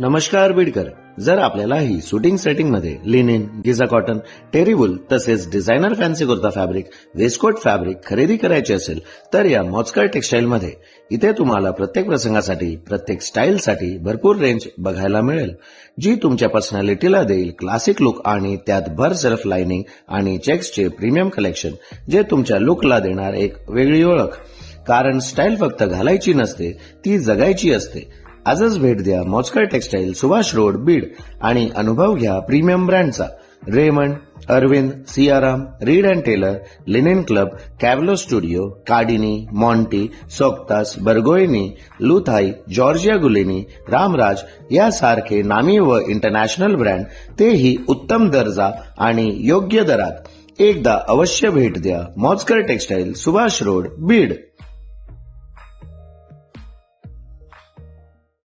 नमस्कार बीडकर. जर आपल्यालाही शूटिंग सेटिंग मध्ये लिनिन, गिझा कॉटन, टेरिवूल तसेच designer fancy kurta fabric, Westcott fabric खरेदी करायचे असेल तर या मोजकर टेक्सटाईल मध्ये इथे तुम्हाला प्रत्येक प्रसंगासाठी, प्रत्येक स्टाईलसाठी भरपूर रेंज बघायला मिळेल, जी तुमच्या पर्सनॅलिटीला देईल क्लासिक लुक आणि त्यात भर सेल्फ लाइनिंग आणि चेक्सचे प्रीमियम कलेक्शन, जे तुमच्या लुकला देणार एक वेगळी ओळख. कारण स्टाईल फक्त घालायची नसते, ती जगायची असते. आजच भेट द्या मोजकर टेक्सटाईल, सुभाष रोड, बीड आणि अनुभव घ्या प्रीमियम ब्रँडचा. Raymond, Arvind, Siyaram, Reid and Taylor, Linen Club, Cavallo Studio, Cardini, Monti, सोक्तास, बर्गोइनी, लुथाई, जॉर्जिया गुलेनी, रामराज यासारखे नामी व इंटरनॅशनल ब्रँड, तेही उत्तम दर्जा आणि योग्य दरात. एकदा अवश्य भेट द्या मोजकर टेक्सटाईल, सुभाष रोड, बीड.